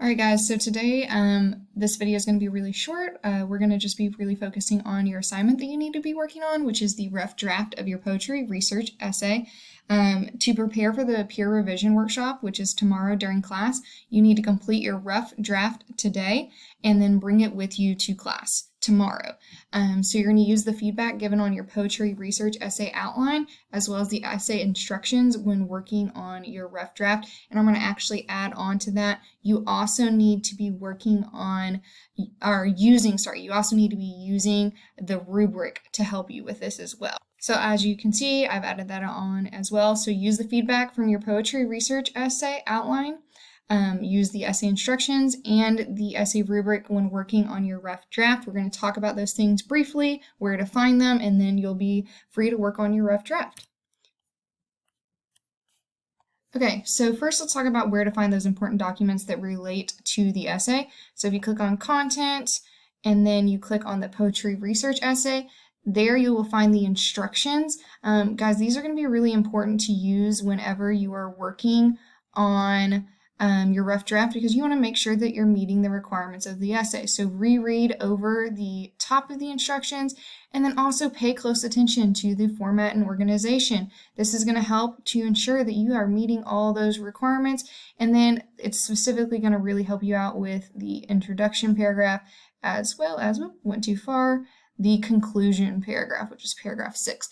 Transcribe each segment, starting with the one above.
All right, guys, so today this video is going to be really short. We're going to just be really focusing on your assignment that you need to be working on, which is the rough draft of your poetry research essay. To prepare for the peer revision workshop, which is tomorrow during class, you need to complete your rough draft today and then bring it with you to class tomorrow. So you're going to use the feedback given on your poetry research essay outline as well as the essay instructions when working on your rough draft. And I'm going to actually add on to that. You also need to be working on you also need to be using the rubric to help you with this as well. So as you can see, I've added that on as well. So use the feedback from your poetry research essay outline. Use the essay instructions and the essay rubric when working on your rough draft. We're going to talk about those things briefly, where to find them, and then you'll be free to work on your rough draft. Okay, so first let's talk about where to find those important documents that relate to the essay. So if you click on content and then you click on the poetry research essay, there you will find the instructions. Guys, these are going to be really important to use whenever you are working on your rough draft, because you want to make sure that you're meeting the requirements of the essay. So reread over the top of the instructions and then also pay close attention to the format and organization. This is going to help to ensure that you are meeting all those requirements, and then it's specifically going to really help you out with the introduction paragraph as well as, went too far, the conclusion paragraph, which is paragraph 6.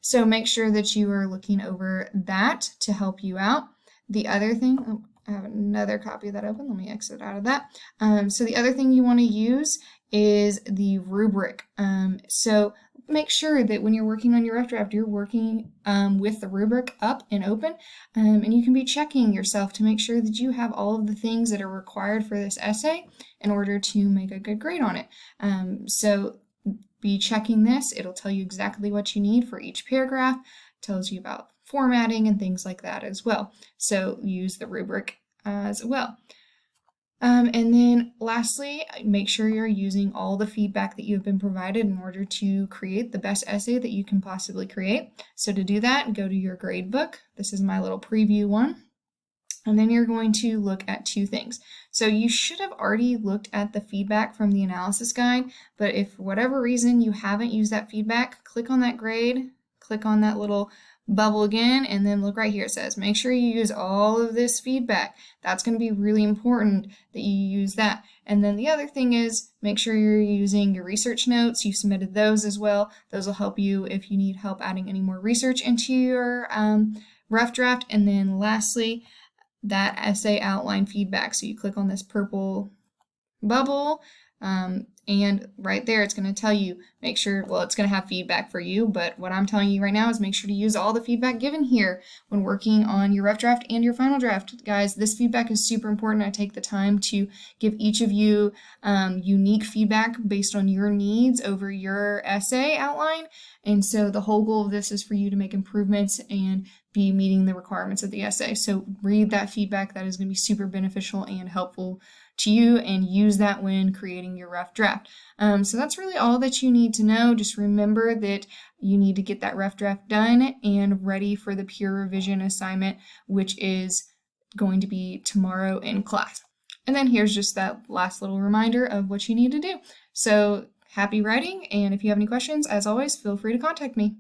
So make sure that you are looking over that to help you out. The other thing, I have another copy of that open. Let me exit out of that. So the other thing you want to use is the rubric. So make sure that when you're working on your rough draft, you're working with the rubric up and open, and you can be checking yourself to make sure that you have all of the things that are required for this essay in order to make a good grade on it. So be checking this. It'll tell you exactly what you need for each paragraph. It tells you about formatting and things like that as well. So use the rubric as well. And then lastly, make sure you're using all the feedback that you've been provided in order to create the best essay that you can possibly create. So to do that, go to your grade book. This is my little preview one. And then you're going to look at two things. So you should have already looked at the feedback from the analysis guide, but if for whatever reason you haven't used that feedback, click on that grade, click on that little bubble again, and then look right here. It says make sure you use all of this feedback. That's going to be really important that you use that. And then the other thing is make sure you're using your research notes. You submitted those as well. Those will help you if you need help adding any more research into your rough draft. And then lastly, that essay outline feedback. So you click on this purple bubble, and right there it's going to tell you, make sure, well, it's going to have feedback for you, but what I'm telling you right now is make sure to use all the feedback given here when working on your rough draft and your final draft. Guys, this feedback is super important. I take the time to give each of you unique feedback based on your needs over your essay outline, and so the whole goal of this is for you to make improvements and be meeting the requirements of the essay. So read that feedback. That is going to be super beneficial and helpful to you, and use that when creating your rough draft. So that's really all that you need to know. Just remember that you need to get that rough draft done and ready for the peer revision assignment, which is going to be tomorrow in class. And then here's just that last little reminder of what you need to do. So happy writing, and if you have any questions, as always, feel free to contact me.